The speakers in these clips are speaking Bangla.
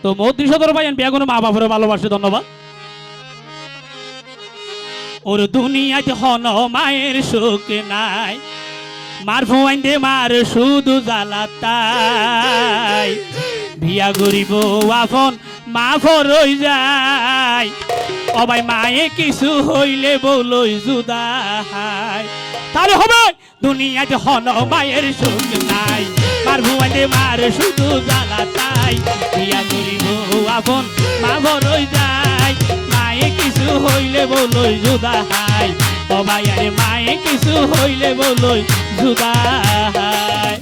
তো মৌদ্রি সদর ভাই বিয়া কোনো মা বাপরে ভালোবাসে ধন্যবাদ ওর দুনিয়াতে হন মায়ের সুখ নাই মার ফুয়াইন দে মার শুধু জ্বালাতাই বিয়া গরিব আপন মা ফরই যায় অবাই মায়ে কিছু হইলে বলই জুদাই তাহলে হবে দুনিয়াতে হন মায়ের সুখ নাই মার ফুয়াইন দে মার শুধু জ্বালাতাই বিয়া গরিব আপন মা ফরই যায় মায়ে কিছু হইলে বলই জুদাই অবাই আরে মায়ে কিছু হইলে বলই জুদাই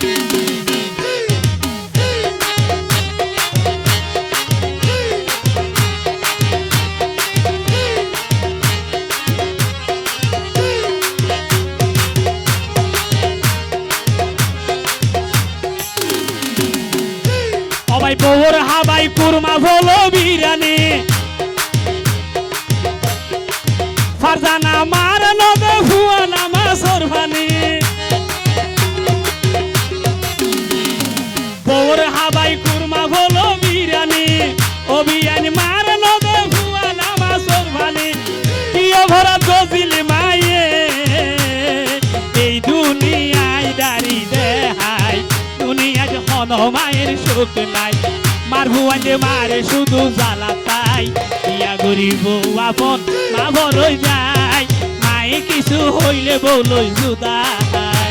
অবাই বউর হাবাই কুরমা ভলো বিরানি ফারজানা মার নদে ফুয়ানা মাসর ভানি বউর হাবাই কুরমা ভলো বিরানি অবিয়ানি মার নদে ফুয়ানা মাসর ভানি কিয় ভরা গজিল মায়ে এই দুনিয়ায় দাঁড়ি দেহাই দুনিয়ায় হন মায়ের সুখ নাই মার ভুয়াইলে মারে শুধু জ্বালাতাই ইয়া গরিব আপন মা বড়ই যায় মায়ে কিছু হইলে বলই জুদাই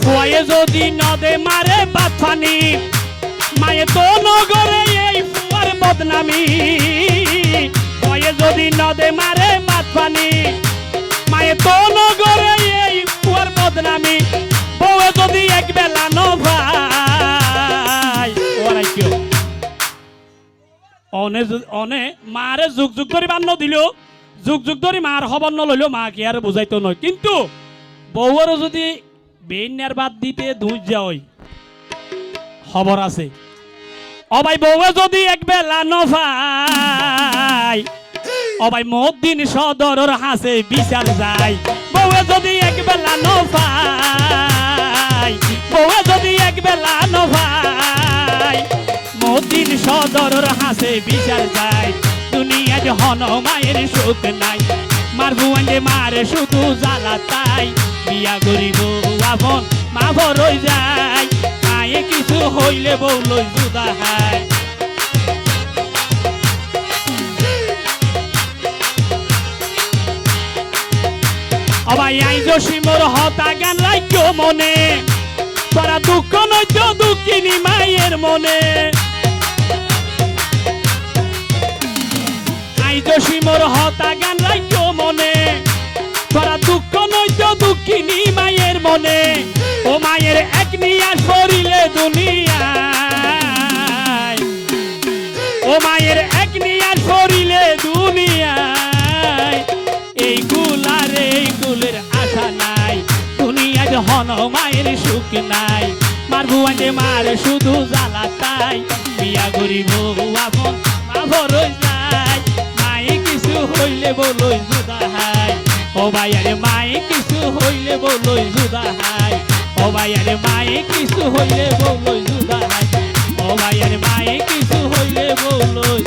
ফুয়ায়ে যদি নদে মারে বাতফানি মায়ে তো নগরে এই ফুয়ার বদনামি ফুয়ায়ে যদি নদে মারে বাতফানি মায়ে তো নগরে এই ফুয়ার বদনামি বউয়ে যদি এক বেলা ন ভাই ওরাই কেউ অনে মারে যুগ যুগ ধরে বান্ন দিল যুগ যুগ ধরে মার খবর নলইল মা কি আর বুঝাইতো নয় কিন্তু বউয়েরও যদি বেন্যার বাদ দিতে দুই যায় খবর আছে অবাই বউয়ে যদি এক বেলা ন ভাই অবাই মদিন সদরের হাসে বিচার যায় বউয়ে যদি এক বেলা ন ভাই বউয়ে যদি এক বেলা ন ভাই মদিন সদরের হাসে বিচার যায় দুনিয়ায় হন মায়ের সুখ নাই মার বুয়াইলে মারে শুধু জ্বালাতাই বিয়া গরিব আপন মা বড়ই যায় মায়ে কিছু হইলে বলই জুদাই অবাই আইজ সিমর হতা গান রাজ্য মনে তোরা দুঃখ নৈজ দুঃখিনী মায়ের মনে আইজ সিমর হতা গান রাজ্য মনে তোরা দুঃখ নৈজ দুঃখিনী মায়ের মনে ও মায়ের এক নিয়া সরিলে দুনিয়ায় ও মায়ের এক নিয়া সরিলে দুনিয়ায় এই গুলের আশা নাই দুনিয়ায় হন মায়ের সুখ নাই মার বুয়াইলে মারে শুধু জ্বালাতাই বিয়া গরিব আপন মা বড়ই যায় মায়ে কিছু হইলে বলই জুদাই ও ভাই আরে মায়ে কিছু হইলে বলই জুদাই ও ভাই আরে মায়ে কিছু হইলে বলই জুদাই ও ভাই আরে মায়ে কিছু হইলে বলই